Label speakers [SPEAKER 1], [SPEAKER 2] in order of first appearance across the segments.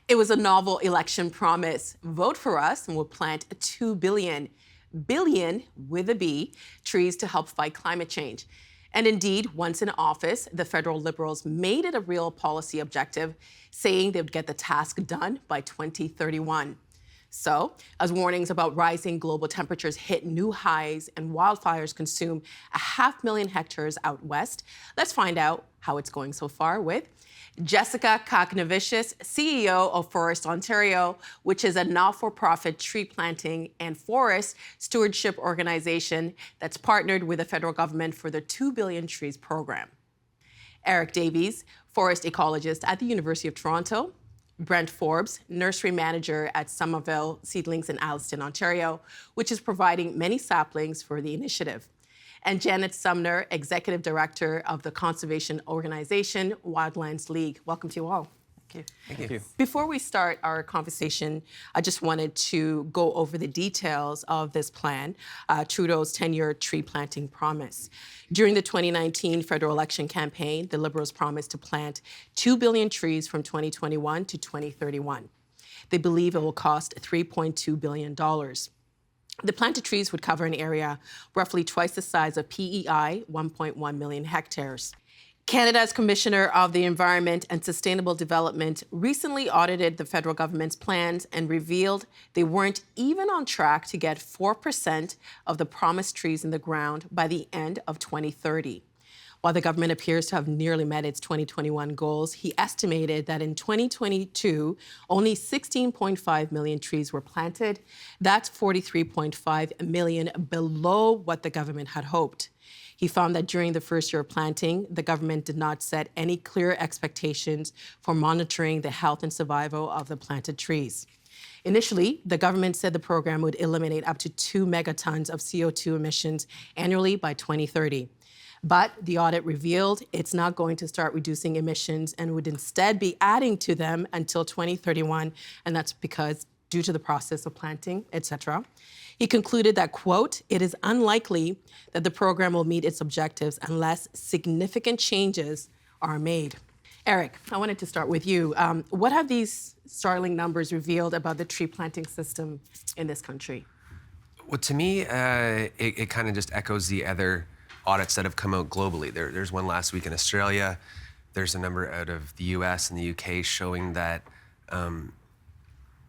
[SPEAKER 1] It was a novel election promise. Vote for us and we'll plant 2 billion with a B, trees to help fight climate change. And indeed, once in office, the federal Liberals made it a real policy objective, saying they would get the task done by 2031. So, as warnings about rising global temperatures hit new highs and wildfires consume 500,000 hectares out west, let's find out how it's going so far with Jessica Kaknavicius, CEO of Forest Ontario, which is a not-for-profit tree planting and forest stewardship organization that's partnered with the federal government for the 2 Billion Trees program. Eric Davies, forest ecologist at the University of Toronto. Brent Forbes, nursery manager at Somerville Seedlings in Alliston, Ontario, which is providing many saplings for the initiative. And Janet Sumner, executive director of the conservation organization Wildlands League. Welcome to you all.
[SPEAKER 2] Thank you.
[SPEAKER 1] Before we start our conversation, I just wanted to go over the details of this plan, Trudeau's 10-year tree planting promise. During the 2019 federal election campaign, the Liberals promised to plant 2 billion trees from 2021 to 2031. They believe it will cost $3.2 billion. The planted trees would cover an area roughly twice the size of PEI, 1.1 million hectares. Canada's Commissioner of the Environment and Sustainable Development recently audited the federal government's plans and revealed they weren't even on track to get 4% of the promised trees in the ground by the end of 2030. While the government appears to have nearly met its 2021 goals, he estimated that in 2022, only 16.5 million trees were planted. That's 43.5 million below what the government had hoped. He found that during the first year of planting, the government did not set any clear expectations for monitoring the health and survival of the planted trees. Initially, the government said the program would eliminate up to 2 megatons of CO2 emissions annually by 2030. But the audit revealed it's not going to start reducing emissions and would instead be adding to them until 2031, and that's because due to the process of planting, etc. He concluded that, quote, it is unlikely that the program will meet its objectives unless significant changes are made. Eric, I wanted to start with you. What have these startling numbers revealed about the tree planting system in this country?
[SPEAKER 2] Well, to me, it kind of just echoes the other audits that have come out globally. There's one last week in Australia. There's a number out of the US and the UK showing that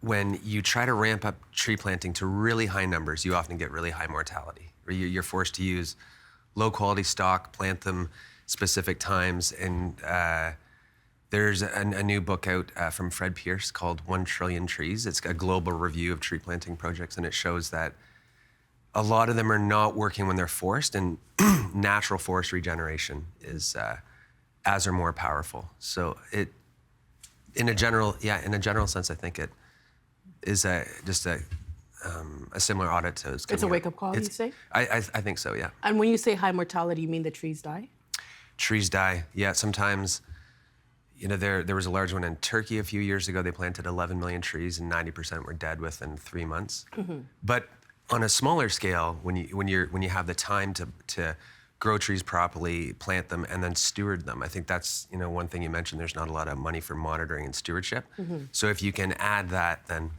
[SPEAKER 2] when you try to ramp up tree planting to really high numbers, you often get really high mortality. Or you're forced to use low quality stock, plant them specific times. And there's a new book out from Fred Pierce called 1 Trillion Trees. It's a global review of tree planting projects, and it shows that a lot of them are not working when they're forced, and natural forest regeneration is as or more powerful. So in a general sense, I think it is just a similar audit to.
[SPEAKER 1] It's a wake-up call, you say?
[SPEAKER 2] I think so, yeah.
[SPEAKER 1] And when you say high mortality, you mean the trees die?
[SPEAKER 2] Trees die, yeah. Sometimes, there was a large one in Turkey a few years ago. They planted 11 million trees, and 90% were dead within 3 months. Mm-hmm. But on a smaller scale, when you have the time to grow trees properly, plant them, and then steward them, I think that's one thing you mentioned. There's not a lot of money for monitoring and stewardship. Mm-hmm. So if you can add that, then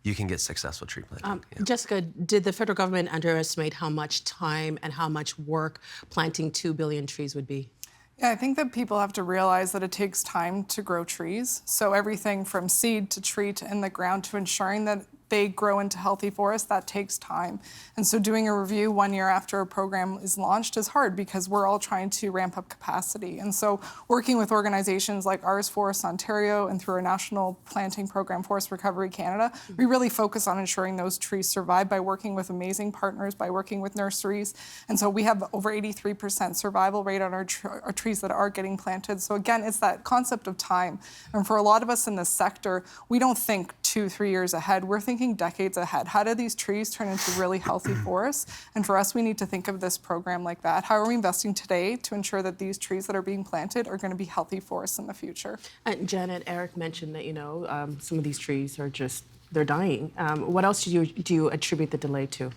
[SPEAKER 2] you can get successful tree planting. Yeah.
[SPEAKER 1] Jessica, did the federal government underestimate how much time and how much work planting 2 billion trees would be?
[SPEAKER 3] Yeah, I think that people have to realize that it takes time to grow trees. So everything from seed to tree to in the ground to ensuring that they grow into healthy forests, that takes time. And so doing a review 1 year after a program is launched is hard because we're all trying to ramp up capacity. And so working with organizations like ours, Forest Ontario, and through our national planting program, Forest Recovery Canada, we really focus on ensuring those trees survive by working with amazing partners, by working with nurseries. And so we have over 83% survival rate on our trees that are getting planted. So again, it's that concept of time. And for a lot of us in this sector, we don't think 2-3 years ahead. We're thinking decades ahead. How do these trees turn into really healthy forests? And for us, we need to think of this program like that. How are we investing today to ensure that these trees that are being planted are going to be healthy forests in the future?
[SPEAKER 1] And Janet, Eric mentioned that, some of these trees are they're dying. What else do you attribute the delay to?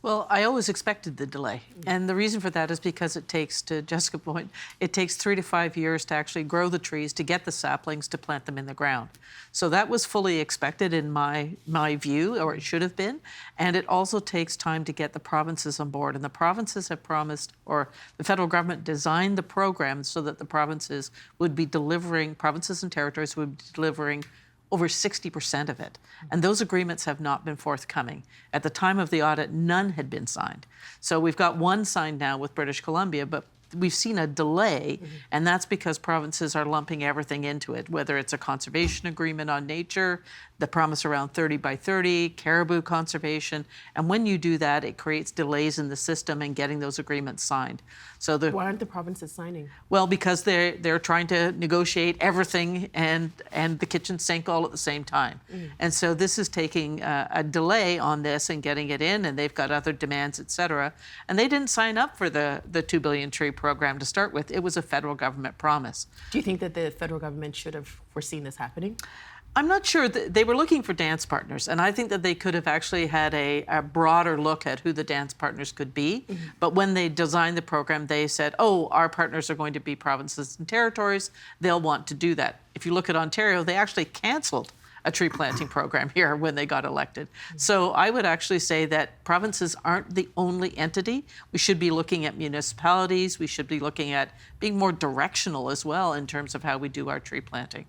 [SPEAKER 4] Well, I always expected the delay. And the reason for that is because it takes, to Jessica's point, it takes 3 to 5 years to actually grow the trees, to get the saplings, to plant them in the ground. So that was fully expected in my view, or it should have been. And it also takes time to get the provinces on board. And the provinces have promised, or the federal government designed the program so that the provinces would be delivering, provinces and territories would be delivering over 60% of it. And those agreements have not been forthcoming. At the time of the audit, none had been signed. So we've got one signed now with British Columbia, but we've seen a delay, and that's because provinces are lumping everything into it, whether it's a conservation agreement on nature, the promise around 30 by 30, caribou conservation. And when you do that, it creates delays in the system and getting those agreements signed. So
[SPEAKER 1] Why aren't the provinces signing?
[SPEAKER 4] well, because they're trying to negotiate everything and the kitchen sink all at the same time. And so this is taking a delay on this and getting it in, and they've got other demands, et cetera. And they didn't sign up for the 2 billion tree program to start with. It was a federal government promise.
[SPEAKER 1] Do you think that the federal government should have foreseen this happening?
[SPEAKER 4] I'm not sure. They were looking for dance partners, and I think that they could have actually had a broader look at who the dance partners could be. But when they designed the program, they said, oh, our partners are going to be provinces and territories. They'll want to do that. If you look at Ontario, they actually canceled a tree planting program here when they got elected. So I would actually say that provinces aren't the only entity. We should be looking at municipalities. We should be looking at being more directional as well in terms of how we do our tree planting.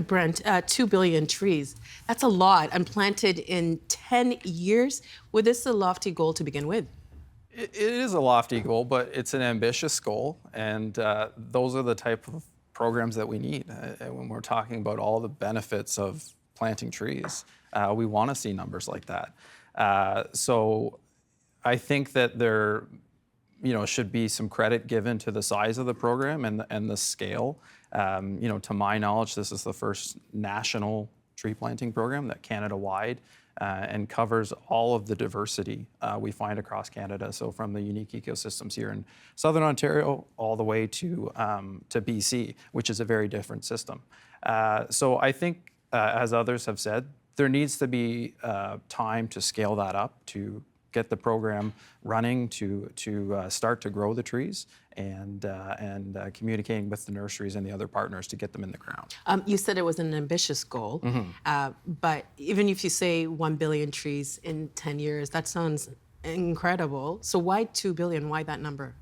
[SPEAKER 1] Brent, 2 billion trees, that's a lot, and planted in 10 years. Was this a lofty goal to begin with?
[SPEAKER 5] It is a lofty goal, but it's an ambitious goal, and those are the type of programs that we need when we're talking about all the benefits of planting trees. We want to see numbers like that. So I think that there should be some credit given to the size of the program and the scale. To my knowledge, this is the first national tree planting program that Canada-wide and covers all of the diversity we find across Canada. So from the unique ecosystems here in Southern Ontario all the way to BC, which is a very different system. So I think, as others have said, there needs to be time to scale that up, to get the program running, to start to grow the trees, and communicating with the nurseries and the other partners to get them in the ground.
[SPEAKER 1] You said it was an ambitious goal, but even if you say 1 billion trees in 10 years, that sounds incredible. So why 2 billion? Why that number?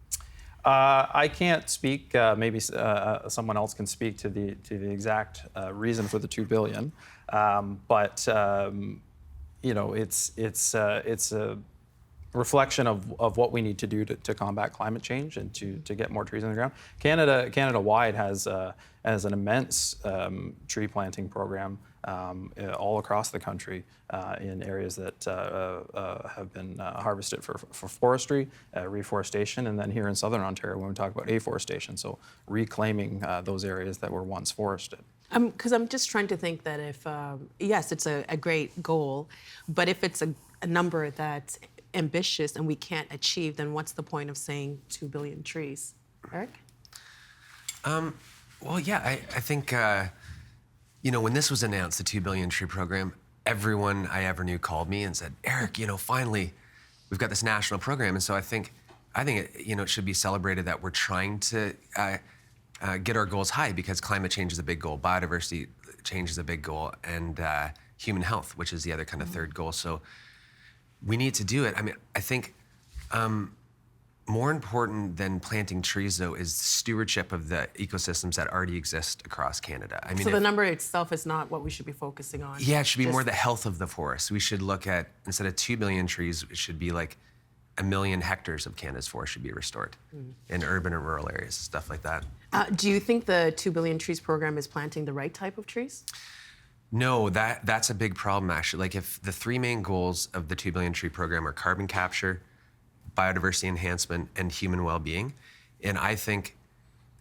[SPEAKER 5] I can't speak. Maybe someone else can speak to the exact reason for the 2 billion. But it's a reflection of what we need to do to combat climate change and to get more trees in the ground. Canada-wide has an immense tree planting program all across the country in areas that have been harvested for forestry, reforestation, and then here in Southern Ontario when we talk about afforestation, so reclaiming those areas that were once forested.
[SPEAKER 1] Because I'm just trying to think that if, yes, it's a great goal, but if it's a number that's ambitious and we can't achieve, then what's the point of saying 2 billion trees? Eric?
[SPEAKER 2] Well, yeah, I think, when this was announced, the 2 billion tree program, everyone I ever knew called me and said, Eric, finally, we've got this national program. And so I think it should be celebrated that we're trying to get our goals high, because climate change is a big goal, biodiversity change is a big goal, and human health, which is the other kind of third goal. So we need to do it. I mean, I think more important than planting trees, though, is stewardship of the ecosystems that already exist across Canada. I mean,
[SPEAKER 1] so the number itself is not what we should be focusing on.
[SPEAKER 2] Yeah, it should be more the health of the forest. We should look at, instead of 2 billion trees, it should be like 1 million hectares of Canada's forest should be restored in urban and rural areas, stuff like that.
[SPEAKER 1] Do you think the 2 billion trees program is planting the right type of trees?
[SPEAKER 2] No, that's a big problem, actually. Like, if the 3 main goals of the 2 billion tree program are carbon capture, biodiversity enhancement, and human well-being, and I think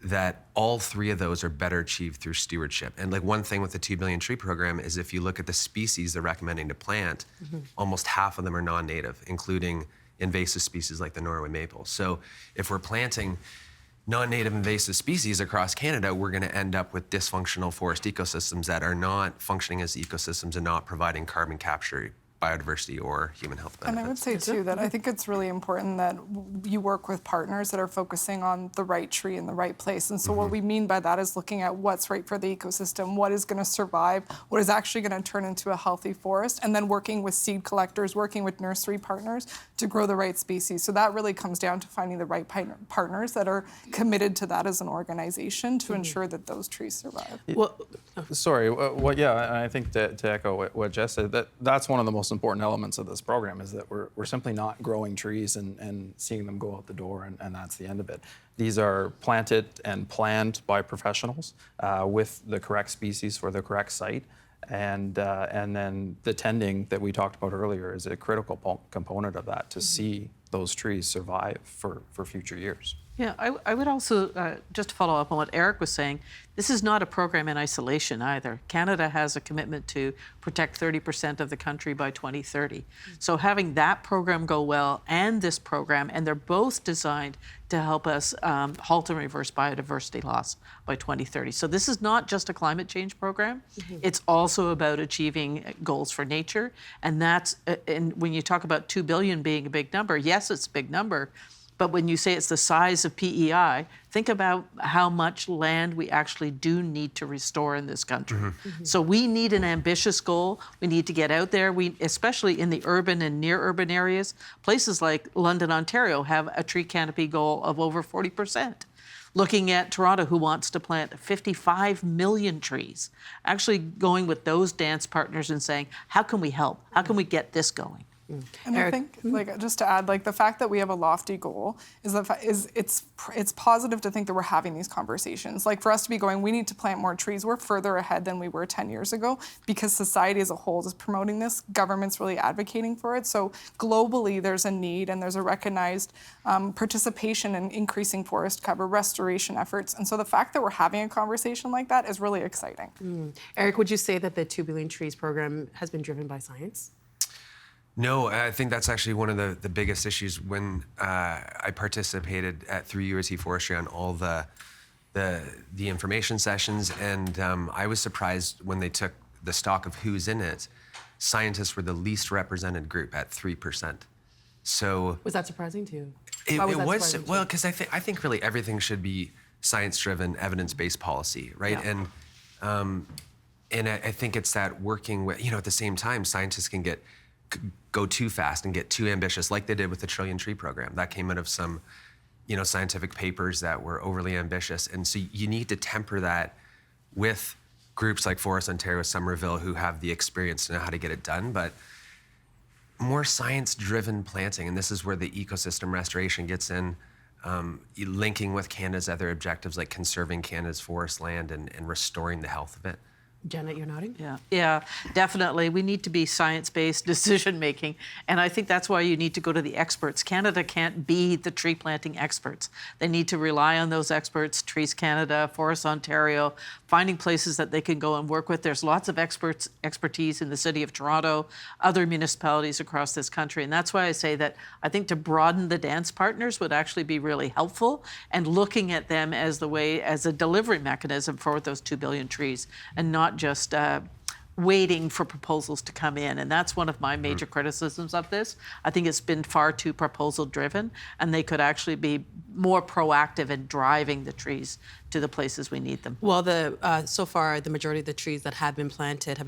[SPEAKER 2] that all 3 of those are better achieved through stewardship. And like, one thing with the 2 billion tree program is if you look at the species they're recommending to plant, almost half of them are non-native, including invasive species like the Norway maple. So if we're planting non-native invasive species across Canada, we're going to end up with dysfunctional forest ecosystems that are not functioning as ecosystems and not providing carbon capture biodiversity or human health benefits.
[SPEAKER 3] And I would say too that I think it's really important that you work with partners that are focusing on the right tree in the right place. And so what we mean by that is looking at what's right for the ecosystem, what is going to survive, what is actually going to turn into a healthy forest, and then working with seed collectors, working with nursery partners to grow the right species. So that really comes down to finding the right partners that are committed to that as an organization to ensure that those trees survive.
[SPEAKER 1] Well,
[SPEAKER 5] Sorry, yeah, and I think to echo what Jess said, that's one of the most important elements of this program is that we're simply not growing trees and seeing them go out the door and that's the end of it. These are planted and planned by professionals with the correct species for the correct site. And then the tending that we talked about earlier is a critical component of that to see those trees survive for future years.
[SPEAKER 4] Yeah, I would also, just to follow up on what Eric was saying, this is not a program in isolation either. Canada has a commitment to protect 30% of the country by 2030. So having that program go well and this program, and they're both designed to help us halt and reverse biodiversity loss by 2030. So this is not just a climate change program. It's also about achieving goals for nature. And that's, and when you talk about 2 billion being a big number, yes, it's a big number. But when you say it's the size of PEI, think about how much land we actually do need to restore in this country. So we need an ambitious goal. We need to get out there. We, especially in the urban and near urban areas, places like London, Ontario have a tree canopy goal of over 40%. Looking at Toronto, who wants to plant 55 million trees, actually going with those dance partners and saying, how can we help? How can we get this going?
[SPEAKER 3] And I think, like, just to add, like, the fact that we have a lofty goal is it's positive to think that we're having these conversations. Like, for us to be going, we need to plant more trees. We're further ahead than we were 10 years ago because society as a whole is promoting this. Government's really advocating for it. So globally, there's a need and there's a recognized participation in increasing forest cover, restoration efforts. And so the fact that we're having a conversation like that is really exciting.
[SPEAKER 1] Eric, would you say that the 2 Billion Trees program has been driven by science?
[SPEAKER 2] No, I think that's actually one of the biggest issues. When I participated through USC Forestry on all the information sessions, and I was surprised when they took the stock of who's in it. Scientists were the least represented group at 3%. So
[SPEAKER 1] Was that surprising to you?
[SPEAKER 2] it
[SPEAKER 1] Why was that
[SPEAKER 2] was
[SPEAKER 1] surprising to you?
[SPEAKER 2] well because I think really everything should be science-driven, evidence-based policy, right?
[SPEAKER 1] Yeah.
[SPEAKER 2] And I think it's that working with, at the same time, scientists can go too fast and get too ambitious, like they did with the Trillion Tree Program. That came out of some, scientific papers that were overly ambitious. And so you need to temper that with groups like Forest Ontario, Somerville, who have the experience to know how to get it done. But more science-driven planting, and this is where the ecosystem restoration gets in, linking with Canada's other objectives like conserving Canada's forest land and restoring the health of it.
[SPEAKER 1] Janet, you're nodding?
[SPEAKER 4] Yeah, definitely. We need to be science-based decision-making, and I think that's why you need to go to the experts. Canada can't be the tree planting experts. They need to rely on those experts, Trees Canada, Forest Ontario, finding places that they can go and work with. There's lots of expertise in the City of Toronto, other municipalities across this country, and that's why I say that I think to broaden the dance partners would actually be really helpful, and looking at them as a delivery mechanism for those 2 billion trees, and not just waiting for proposals to come in. And that's one of my major criticisms of this. I think it's been far too proposal driven, and they could actually be more proactive in driving the trees to the places we need them.
[SPEAKER 1] Well, so far, the majority of the trees that have been planted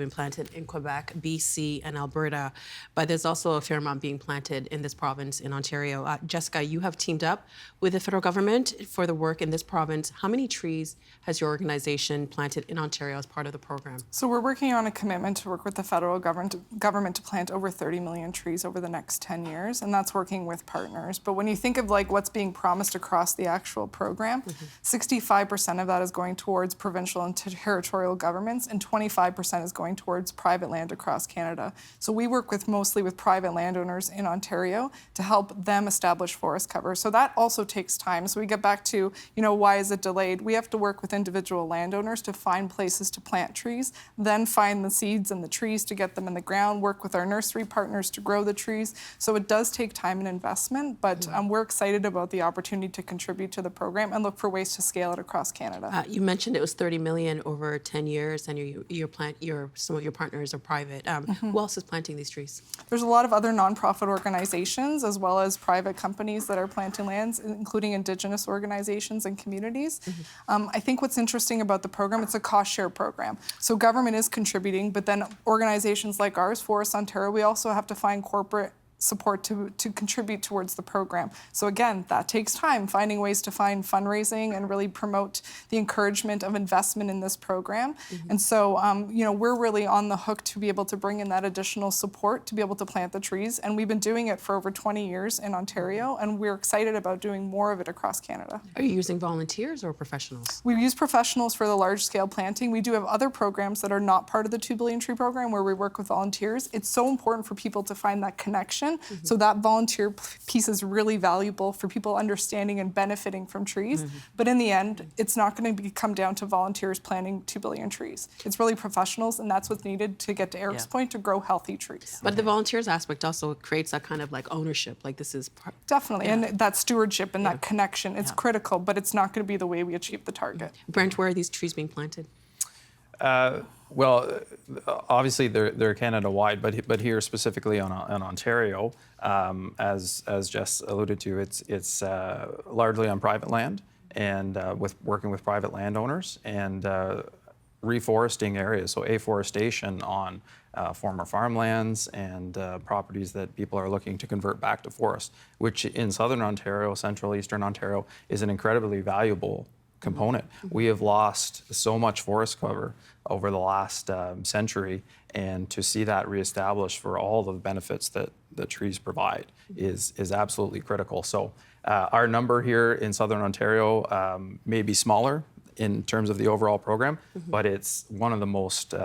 [SPEAKER 1] in Quebec, BC, and Alberta, but there's also a fair amount being planted in this province in Ontario. Jessica, you have teamed up with the federal government for the work in this province. How many trees has your organization planted in Ontario as part of the program?
[SPEAKER 3] So we're working on a commitment to work with the federal government to plant over 30 million trees over the next 10 years, and that's working with partners. But when you think of like what's being promised across the actual program, 65% of that is going towards provincial and territorial governments, and 25% is going towards private land across Canada. So we work mostly with private landowners in Ontario to help them establish forest cover. So that also takes time. So we get back to, why is it delayed? We have to work with individual landowners to find places to plant trees, then find the seeds and the trees to get them in the ground, work with our nursery partners to grow the trees. So it does take time and investment, but we're excited about the opportunity to contribute to the program and look for ways to scale it across Canada.
[SPEAKER 1] You mentioned it was 30 million over 10 years, and some of your partners are private. Who else is planting these trees?
[SPEAKER 3] There's a lot of other nonprofit organizations as well as private companies that are planting lands, including Indigenous organizations and communities. I think what's interesting about the program, it's a cost share program. So government is contributing, but then organizations like ours, Forest Ontario, we also have to find corporate support to contribute towards the program. So again, that takes time, finding ways to find fundraising and really promote the encouragement of investment in this program. And so, we're really on the hook to be able to bring in that additional support to be able to plant the trees. And we've been doing it for over 20 years in Ontario, and we're excited about doing more of it across Canada.
[SPEAKER 1] Are you using volunteers or professionals?
[SPEAKER 3] We use professionals for the large-scale planting. We do have other programs that are not part of the 2 billion tree program where we work with volunteers. It's so important for people to find that connection. So that volunteer piece is really valuable for people understanding and benefiting from trees. But in the end, it's not going to come down to volunteers planting 2 billion trees. It's really professionals, and that's what's needed to get to Eric's point, to grow healthy trees.
[SPEAKER 1] But the volunteers aspect also creates that kind of like ownership, like this is part.
[SPEAKER 3] Definitely, and that stewardship and that connection, it's critical, but it's not going to be the way we achieve the target.
[SPEAKER 1] Brent, where are these trees being planted?
[SPEAKER 5] Well, obviously they're Canada-wide, but here specifically on Ontario, as Jess alluded to, it's largely on private land and working with private landowners and reforesting areas, so afforestation on former farmlands and properties that people are looking to convert back to forest, which in Southern Ontario, Central Eastern Ontario, is an incredibly valuable component. We have lost so much forest cover over the last century, and to see that reestablished for all the benefits that the trees provide is absolutely critical. So our number here in Southern Ontario may be smaller in terms of the overall program, but it's one of the most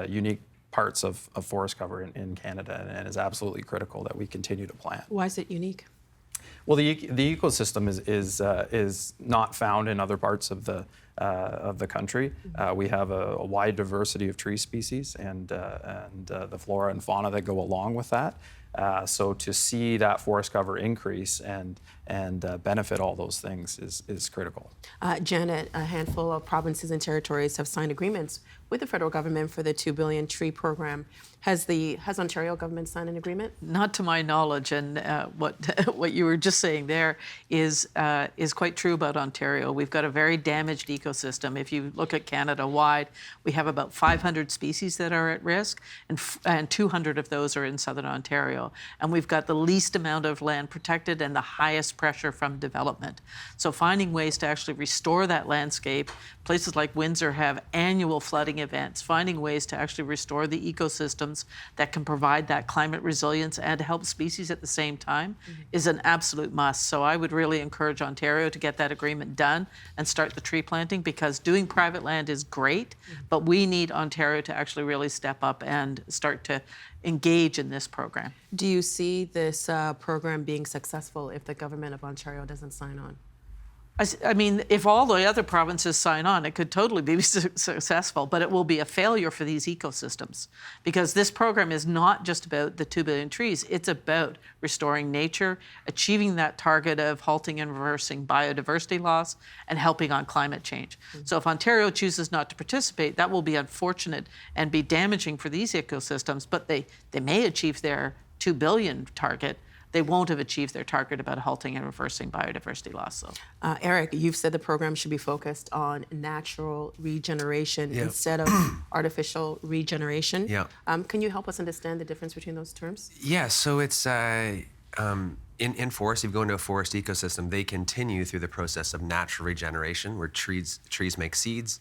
[SPEAKER 5] unique parts of forest cover in Canada, and is absolutely critical that we continue to plant.
[SPEAKER 1] Why is it unique?
[SPEAKER 5] Well, the ecosystem is not found in other parts of the country. We have a wide diversity of tree species and the flora and fauna that go along with that. So to see that forest cover increase and benefit all those things is critical.
[SPEAKER 1] Janet, a handful of provinces and territories have signed agreements with the federal government for the 2 billion tree program. Has Ontario government signed an agreement?
[SPEAKER 4] Not to my knowledge, and what you were just saying there is quite true about Ontario. We've got a very damaged ecosystem. If you look at Canada-wide, we have about 500 species that are at risk, and 200 of those are in Southern Ontario. And we've got the least amount of land protected and the highest pressure from development. So finding ways to actually restore that landscape, places like Windsor have annual flooding events, finding ways to actually restore the ecosystems that can provide that climate resilience and help species at the same time is an absolute must. So I would really encourage Ontario to get that agreement done and start the tree planting, because doing private land is great, but we need Ontario to actually really step up and start to engage in this program.
[SPEAKER 1] Do you see this program being successful if the government of Ontario doesn't sign on?
[SPEAKER 4] I mean, if all the other provinces sign on, it could totally be successful, but it will be a failure for these ecosystems, because this program is not just about the 2 billion trees. It's about restoring nature, achieving that target of halting and reversing biodiversity loss, and helping on climate change. So if Ontario chooses not to participate, that will be unfortunate and be damaging for these ecosystems, but they may achieve their 2 billion target. They won't have achieved their target about halting and reversing biodiversity loss. So.
[SPEAKER 1] Eric, you've said the program should be focused on natural regeneration instead of artificial regeneration.
[SPEAKER 2] Yeah.
[SPEAKER 1] Can you help us understand the difference between those terms?
[SPEAKER 2] Yeah, so it's in forests, if you go into a forest ecosystem, they continue through the process of natural regeneration, where trees make seeds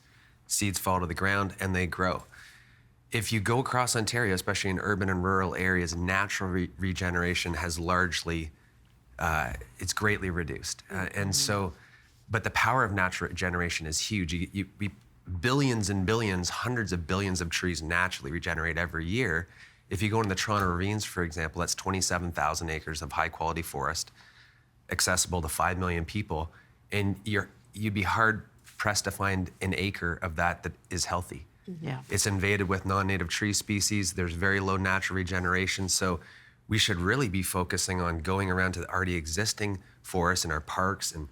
[SPEAKER 2] fall to the ground, and they grow. If you go across Ontario, especially in urban and rural areas, natural regeneration has largely, it's greatly reduced. And so, but the power of natural regeneration is huge. Billions and billions, hundreds of billions of trees naturally regenerate every year. If you go into the Toronto Ravines, for example, that's 27,000 acres of high quality forest, accessible to 5 million people, and you'd be hard pressed to find an acre of that is healthy.
[SPEAKER 4] Yeah.
[SPEAKER 2] It's invaded with non-native tree species. There's very low natural regeneration. So we should really be focusing on going around to the already existing forests in our parks and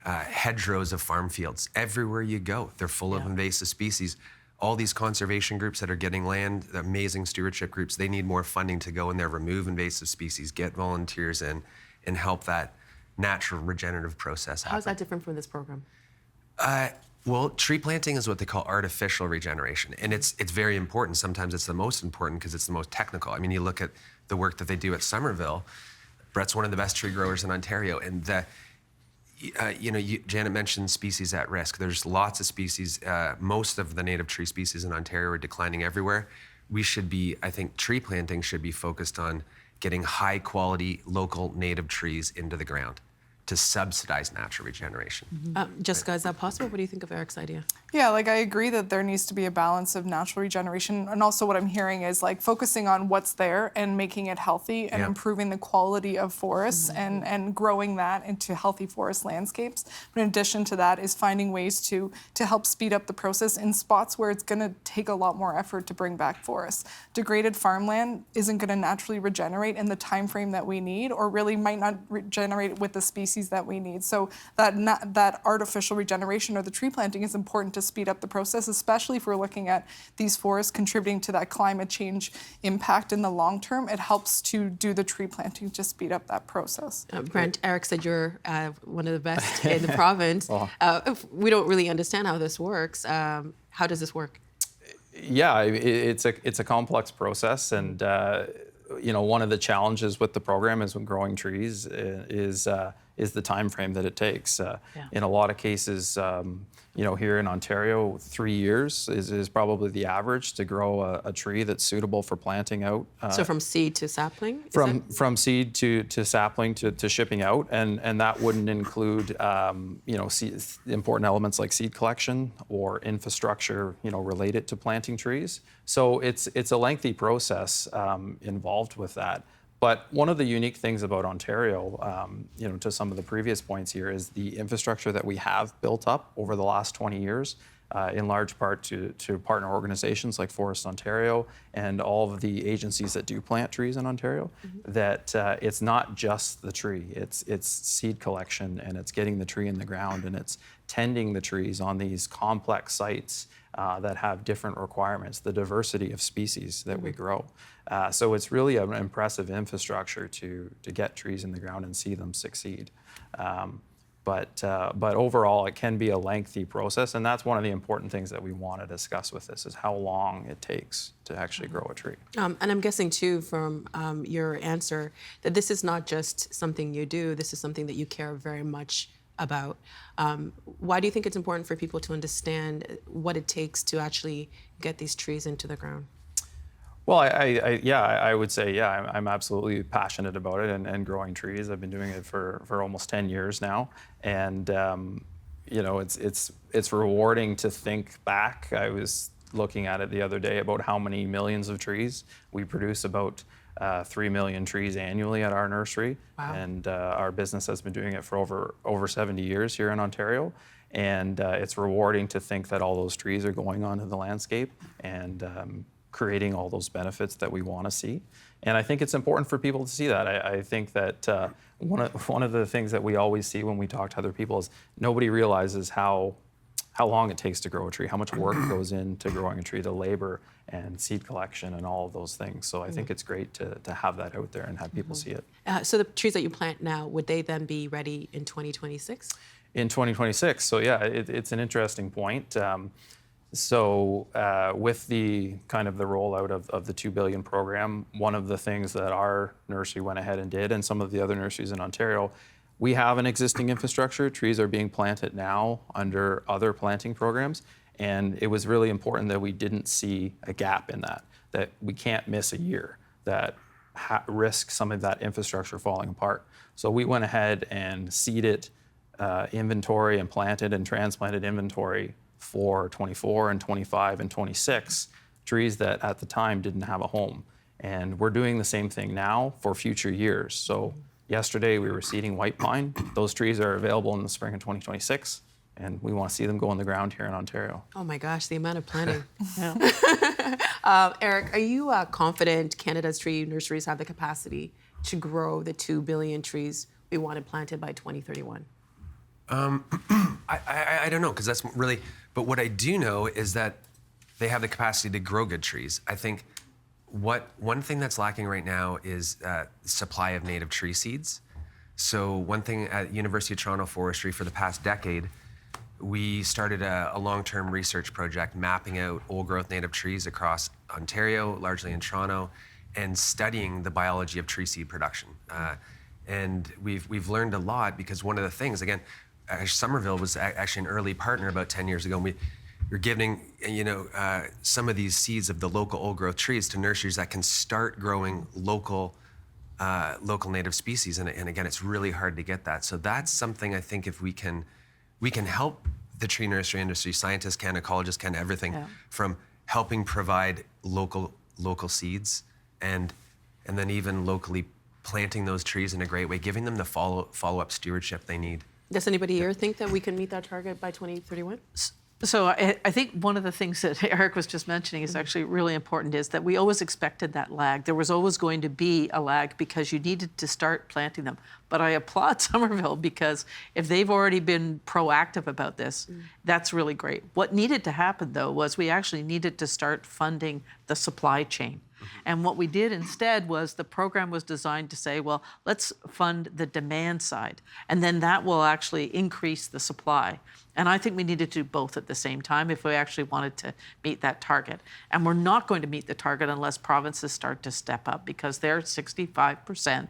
[SPEAKER 2] hedgerows of farm fields. Everywhere you go, they're full of invasive species. All these conservation groups that are getting land, the amazing stewardship groups, they need more funding to go in there, remove invasive species, get volunteers in, and help that natural regenerative process happen.
[SPEAKER 1] How's that different from this program?
[SPEAKER 2] Well, tree planting is what they call artificial regeneration, and it's very important. Sometimes it's the most important because it's the most technical. I mean, you look at the work that they do at Somerville. Brett's one of the best tree growers in Ontario, and Janet mentioned species at risk. There's lots of species. Most of the native tree species in Ontario are declining everywhere. I think tree planting should be focused on getting high quality local native trees into the ground to subsidize natural regeneration.
[SPEAKER 1] Jessica, is that possible? What do you think of Eric's idea?
[SPEAKER 3] Yeah, like I agree that there needs to be a balance of natural regeneration, and also what I'm hearing is like focusing on what's there and making it healthy and improving the quality of forests and growing that into healthy forest landscapes. But in addition to that is finding ways to help speed up the process in spots where it's going to take a lot more effort to bring back forests. Degraded farmland isn't going to naturally regenerate in the time frame that we need, or really might not regenerate with the species that we need. So that artificial regeneration or the tree planting is important to speed up the process, especially if we're looking at these forests contributing to that climate change impact in the long term. It helps to do the tree planting to speed up that process.
[SPEAKER 1] Brent, Eric said you're one of the best in the province. We don't really understand how this works. How does this work?
[SPEAKER 5] Yeah, it's a complex process, and one of the challenges with the program is when growing trees is the time frame that it takes. In a lot of cases, here in Ontario, 3 years is probably the average to grow a tree that's suitable for planting out.
[SPEAKER 1] So from seed to sapling?
[SPEAKER 5] From seed to sapling to shipping out, and that wouldn't include important elements like seed collection or infrastructure related to planting trees. So it's a lengthy process involved with that. But one of the unique things about Ontario, to some of the previous points here, is the infrastructure that we have built up over the last 20 years, in large part to partner organizations like Forest Ontario and all of the agencies that do plant trees in Ontario, that it's not just the tree, it's seed collection, and it's getting the tree in the ground, and it's tending the trees on these complex sites that have different requirements, the diversity of species that we grow. So it's really an impressive infrastructure to get trees in the ground and see them succeed. But overall, it can be a lengthy process, and that's one of the important things that we want to discuss with this, is how long it takes to actually grow a tree.
[SPEAKER 1] And I'm guessing, too, from your answer, that this is not just something you do, this is something that you care very much about. Why do you think it's important for people to understand what it takes to actually get these trees into the ground?
[SPEAKER 5] Well, I would say, I'm absolutely passionate about it and growing trees. I've been doing it for almost 10 years now, and it's rewarding to think back. I was looking at it the other day about how many millions of trees we produce. About 3 million trees annually at our nursery. Wow. And our business has been doing it for over 70 years here in Ontario. And it's rewarding to think that all those trees are going onto the landscape and creating all those benefits that we want to see. And I think it's important for people to see that. I think that one of the things that we always see when we talk to other people is nobody realizes how long it takes to grow a tree, how much work goes into growing a tree, the labor and seed collection and all of those things. So I think it's great to have that out there and have people see it. So
[SPEAKER 1] the trees that you plant now, would they then be ready in 2026?
[SPEAKER 5] In 2026, so yeah, it's an interesting point. With the kind of the rollout of the $2 billion program, one of the things that our nursery went ahead and did, and some of the other nurseries in Ontario, we have an existing infrastructure. Trees are being planted now under other planting programs, and it was really important that we didn't see a gap in that we can't miss a year, that risk some of that infrastructure falling apart. So we went ahead and seeded inventory and planted and transplanted inventory for 24 and 25 and 26 trees that at the time didn't have a home. And we're doing the same thing now for future years. So yesterday we were seeding white pine. Those trees are available in the spring of 2026, and we want to see them go in the ground here in Ontario.
[SPEAKER 1] Oh my gosh, the amount of planning. Eric, are you confident Canada's tree nurseries have the capacity to grow the 2 billion trees we wanted planted by 2031?
[SPEAKER 2] I don't know, because that's really, but what I do know is that they have the capacity to grow good trees. I think one thing that's lacking right now is supply of native tree seeds. So one thing at University of Toronto Forestry for the past decade, we started a long-term research project mapping out old-growth native trees across Ontario, largely in Toronto, and studying the biology of tree seed production. And we've learned a lot, because one of the things, again, Somerville was actually an early partner about 10 years ago. And we're giving some of these seeds of the local old-growth trees to nurseries that can start growing local native species. And again, it's really hard to get that. So that's something I think if we can help the tree nursery industry, scientists can, ecologists can, everything, from helping provide local seeds and then even locally planting those trees in a great way, giving them the follow-up stewardship they need.
[SPEAKER 1] Does anybody here think that we can meet that target by 2031?
[SPEAKER 4] So I think one of the things that Eric was just mentioning is actually really important, is that we always expected that lag. There was always going to be a lag because you needed to start planting them. But I applaud Somerville, because if they've already been proactive about this, that's really great. What needed to happen, though, was we actually needed to start funding the supply chain. And what we did instead was the program was designed to say, well, let's fund the demand side, and then that will actually increase the supply. And I think we need to do both at the same time if we actually wanted to meet that target. And we're not going to meet the target unless provinces start to step up, because they're 65%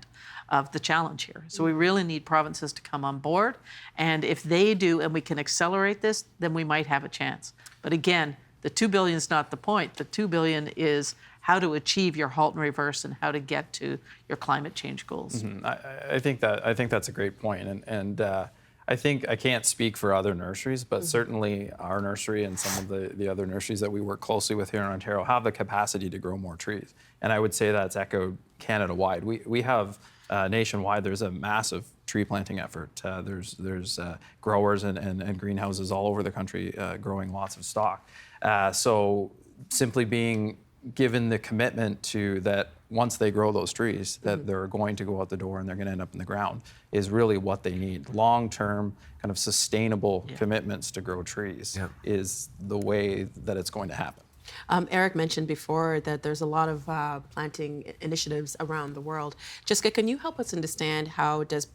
[SPEAKER 4] of the challenge here. So we really need provinces to come on board. And if they do, and we can accelerate this, then we might have a chance. But again, the $2 billion is not the point. The $2 billion is how to achieve your halt and reverse and how to get to your climate change goals.
[SPEAKER 5] I think that's a great point, and I think I can't speak for other nurseries, but certainly our nursery and some of the other nurseries that we work closely with here in Ontario have the capacity to grow more trees, and I would say that's echoed Canada-wide. We have nationwide. There's a massive tree planting effort. There's growers and greenhouses all over the country growing lots of stock. So simply being given the commitment to that once they grow those trees, that they're going to go out the door and they're going to end up in the ground is really what they need. Long-term, kind of sustainable commitments to grow trees is the way that it's going to happen.
[SPEAKER 1] Eric mentioned before that there's a lot of planting initiatives around the world. Jessica, can you help us understand how does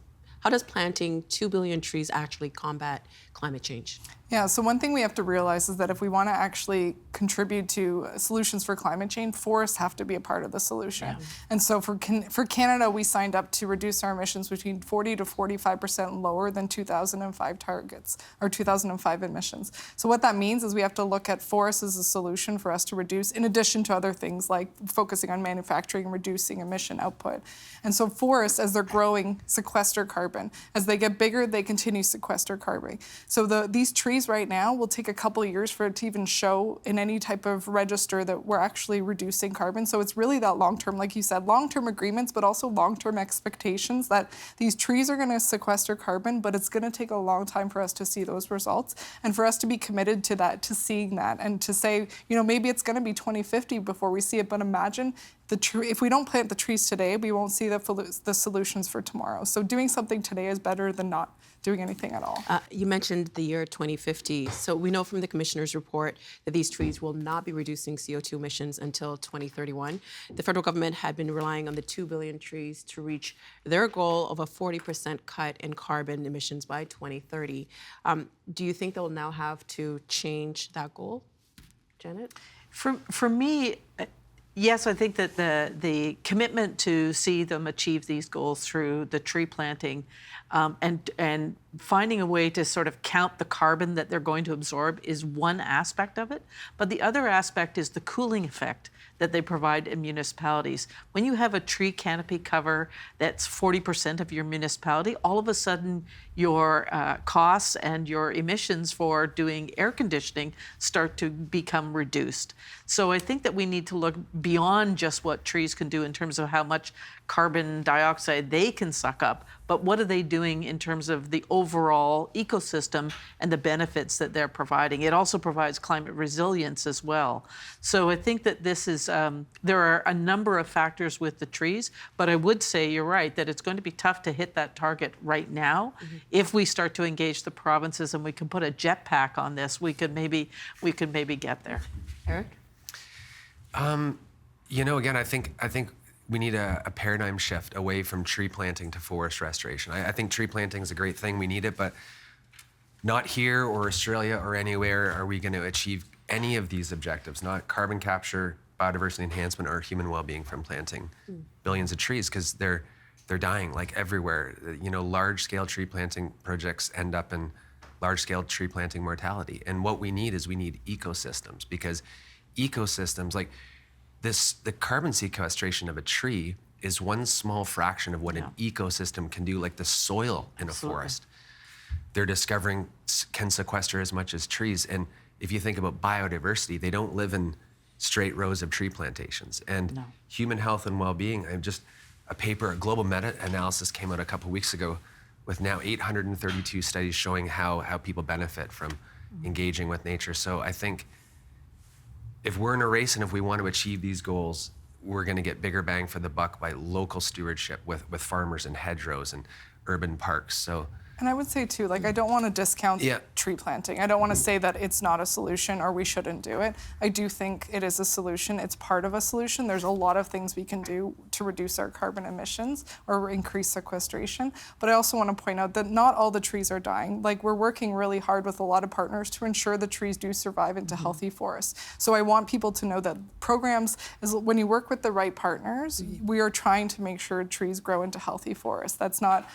[SPEAKER 1] planting 2 billion trees actually combat climate change?
[SPEAKER 3] Yeah, so one thing we have to realize is that if we want to actually contribute to solutions for climate change, forests have to be a part of the solution. And so for Canada, we signed up to reduce our emissions between 40 to 45% lower than 2005 targets, or 2005 emissions. So what that means is we have to look at forests as a solution for us to reduce, in addition to other things like focusing on manufacturing and reducing emission output. And so forests, as they're growing, sequester carbon. As they get bigger, they continue to sequester carbon. So these trees right now will take a couple of years for it to even show in any type of register that we're actually reducing carbon. So it's really that long-term, like you said, long-term agreements, but also long-term expectations that these trees are going to sequester carbon, but it's going to take a long time for us to see those results and for us to be committed to that, to seeing that, and to say, maybe it's going to be 2050 before we see it, but imagine if we don't plant the trees today, we won't see the solutions for tomorrow. So doing something today is better than not doing anything at all.
[SPEAKER 1] You mentioned the year 2050. So we know from the Commissioner's report that these trees will not be reducing CO2 emissions until 2031. The federal government had been relying on the 2 billion trees to reach their goal of a 40% cut in carbon emissions by 2030. Do you think they'll now have to change that goal, Janet?
[SPEAKER 4] For me, yes, I think that the commitment to see them achieve these goals through the tree planting and finding a way to sort of count the carbon that they're going to absorb is one aspect of it. But the other aspect is the cooling effect that they provide in municipalities. When you have a tree canopy cover that's 40% of your municipality, all of a sudden your costs and your emissions for doing air conditioning start to become reduced. So I think that we need to look beyond just what trees can do in terms of how much carbon dioxide they can suck up, but what are they doing in terms of the overall ecosystem and the benefits that they're providing. It also provides climate resilience as well. So I think that this is, there are a number of factors with the trees, but I would say you're right, that it's going to be tough to hit that target right now. if we start to engage the provinces and we can put a jetpack on this, we could maybe get there.
[SPEAKER 1] Eric?
[SPEAKER 2] Again, I think we need a paradigm shift away from tree planting to forest restoration. I think tree planting is a great thing. We need it, but not here or Australia or anywhere are we going to achieve any of these objectives, not carbon capture, biodiversity enhancement, or human well-being from planting billions of trees, because they're dying like everywhere. Large-scale tree planting projects end up in large-scale tree planting mortality. And what we need is ecosystems, because ecosystems like the carbon sequestration of a tree is one small fraction of what an ecosystem can do, like the soil in a forest. They're discovering can sequester as much as trees. And if you think about biodiversity, they don't live in straight rows of tree plantations. And human health and well-being, a global meta-analysis came out a couple weeks ago with now 832 studies showing how people benefit from engaging with nature. So I think if we're in a race and if we want to achieve these goals, we're going to get bigger bang for the buck by local stewardship with farmers and hedgerows and urban parks. So.
[SPEAKER 3] And I would say too, I don't want to discount tree planting. I don't want to say that it's not a solution or we shouldn't do it. I do think it is a solution. It's part of a solution. There's a lot of things we can do to reduce our carbon emissions or increase sequestration. But I also want to point out that not all the trees are dying. We're working really hard with a lot of partners to ensure the trees do survive into healthy forests. So I want people to know that programs, when you work with the right partners, we are trying to make sure trees grow into healthy forests. That's not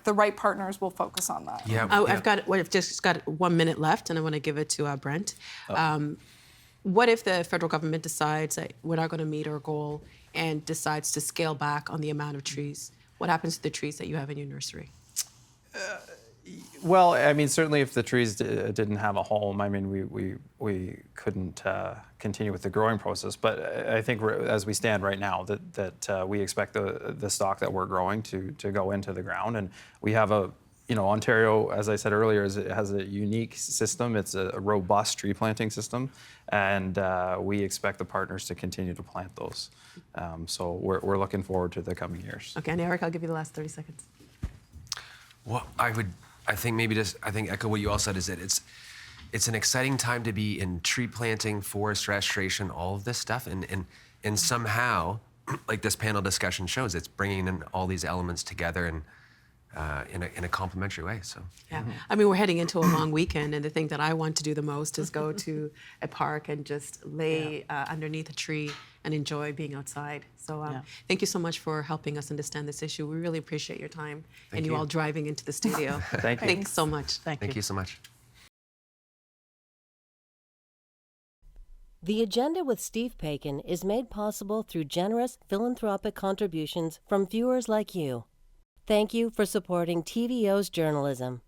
[SPEAKER 3] the right partners will focus on that.
[SPEAKER 1] I've just got 1 minute left, and I want to give it to Brent. What if the federal government decides that we're not going to meet our goal and decides to scale back on the amount of trees? What happens to the trees that you have in your nursery?
[SPEAKER 5] Well, certainly if the trees didn't have a home, we couldn't continue with the growing process. But I think as we stand right now, that we expect the stock that we're growing to go into the ground, and we have Ontario, as I said earlier, has a unique system. It's a robust tree planting system, and we expect the partners to continue to plant those. So we're looking forward to the coming years.
[SPEAKER 1] Okay, and Eric, I'll give you the last 30 seconds.
[SPEAKER 2] Well, I think echo what you all said, is that it's an exciting time to be in tree planting, forest restoration, all of this stuff, and somehow, like this panel discussion shows, it's bringing in all these elements together and in a complementary way. So
[SPEAKER 1] we're heading into a long weekend, and the thing that I want to do the most is go to a park and just lay underneath a tree and enjoy being outside. So thank you so much for helping us understand this issue. We really appreciate your time and you all driving into the studio.
[SPEAKER 5] Thank you.
[SPEAKER 1] Thanks so much.
[SPEAKER 2] Thank you so much.
[SPEAKER 6] The Agenda with Steve Paikin is made possible through generous philanthropic contributions from viewers like you. Thank you for supporting TVO's journalism.